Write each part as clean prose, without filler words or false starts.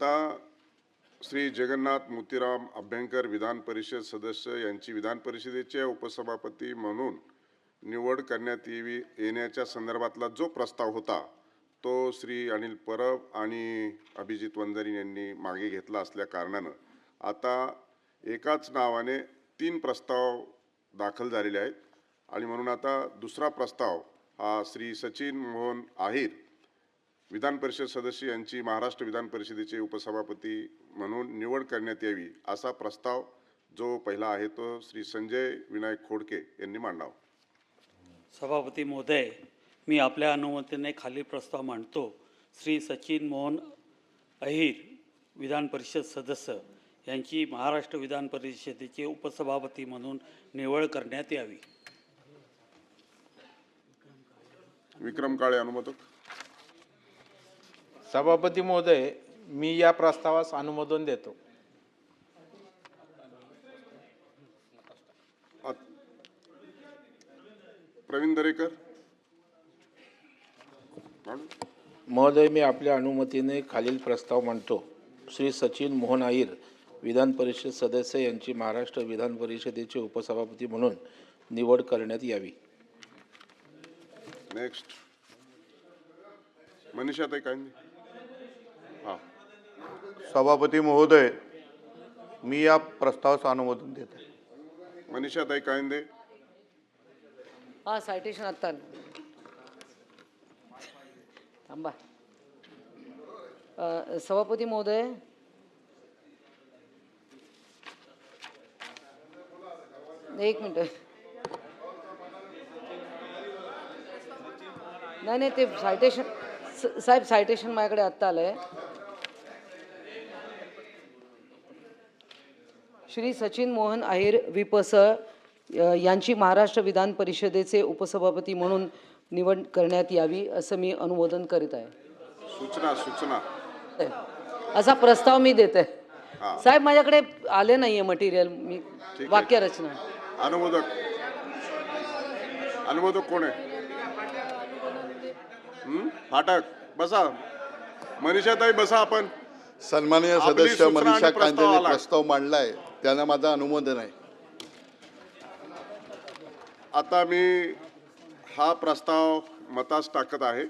आता श्री जगन्नाथ मोतीराम अभ्यंकर विधान परिषद सदस्य यांची विधान परिषदेचे उपसभापती म्हणून निवड करण्यात येण्याच्या संदर्भातला जो प्रस्ताव होता तो श्री अनिल परब आणि अभिजित वंजारी यांनी मागे घेतला असल्या कारणानं आता एकाच नावाने 3 प्रस्ताव दाखल झालेले आहेत आणि म्हणून आता दुसरा प्रस्ताव हा श्री सचिन मोहन आहिर विधान परिषद सदस्य यांची महाराष्ट्र विधान परिषदेचे उपसभापती म्हणून निवड करण्यात यावी असा प्रस्ताव जो पहिला आहे तो श्री संजय विनायक खोडके यांनी मांडावा। सभापती महोदय, मी आपल्या अनुमतीने खाली प्रस्ताव मांडतो। श्री सचिन मोहन अहिर विधान परिषद सदस्य यांची महाराष्ट्र विधान परिषदेचे उपसभापती म्हणून निवड करण्यात यावी। विक्रम काळे अनुमोदक। सभापती महोदय, मी या प्रस्तावास अनुमोदन देतो। प्रवीण दरेकर। महोदय, मी आपल्या अनुमतीने खालील प्रस्ताव मांडतो। श्री सचिन मोहन आहिर विधान परिषद सदस्य यांची महाराष्ट्र विधान परिषदेचे उपसभापती म्हणून निवड करण्यात यावी। नेक्स्ट मनीषाताई कांदे। हाँ, सभापती महोदय, मी या प्रस्तावास अनुमोदन देते। मनीषाताई कांदे। हाँ, साइटेशन आता थांबा। सभापती महोदय, एक मिनिट। नाही ते साइटेशन साहेब, साइटेशन माझ्याकडे आत्ता आलंय। श्री सचिन मोहन आहिर विपस यांची महाराष्ट्र विधान परिषदेचे उपसभापती म्हणून निवड करण्यात यावी असं मी अनुमोदन करीत आहे। सूचना असा प्रस्ताव मी देते। साहेब, माझ्याकडे आले नाहीये मटेरियल, मी वाक्यरचना। अनुमोदक कोण आहे? फाटक बसा। मनीषाताई बसा। आपण सन्माननीय सदस्य मनीषा कांदेने प्रस्ताव मांडलाय, त्यांना माझं अनुमोदन आहे। आता मी हा प्रस्ताव मतास टाकत आहे।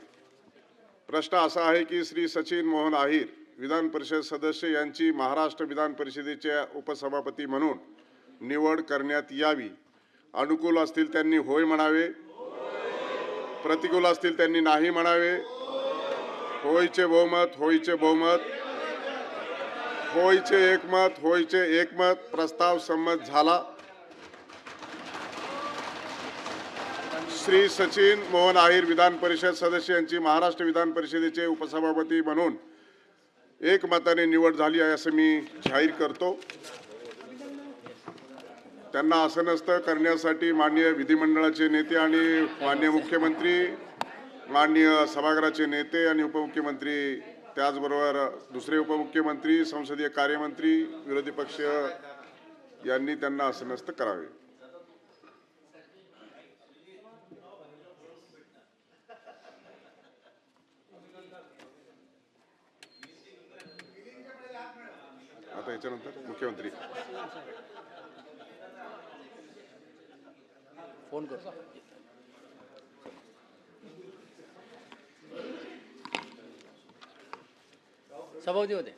प्रश्न असा आहे की श्री सचिन मोहन आहिर विधान परिषद सदस्य यांची महाराष्ट्र विधान परिषदेच्या उपसभापती म्हणून निवड करण्यात यावी। अनुकूल असतील त्यांनी होय म्हणावे, प्रतिकूल असतील त्यांनी नाही म्हणावे। होयचे बहुमत, होयचे बहुमत, होयचे एकमत, होयचे एकमत। प्रस्ताव संमत झाला। श्री सचिन मोहन आहिर विधान परिषद सदस्य यांची महाराष्ट्र विधान परिषदेचे उपसभापती म्हणून एकमताने निवड झाली आहे असं मी जाहीर करतो। त्यांना आसनस्थ करण्यासाठी माननीय विधिमंडळाचे नेते आणि माननीय मुख्यमंत्री, माननीय सभागृहाचे नेते आणि उपमुख्यमंत्री, त्याचबरोबर दुसरे उपमुख्यमंत्री, संसदीय कार्यमंत्री, विरोधी पक्ष यांनी त्यांना आसनस्थ करावे। आता याच्यानंतर मुख्यमंत्री फोन कर। सभापती होते।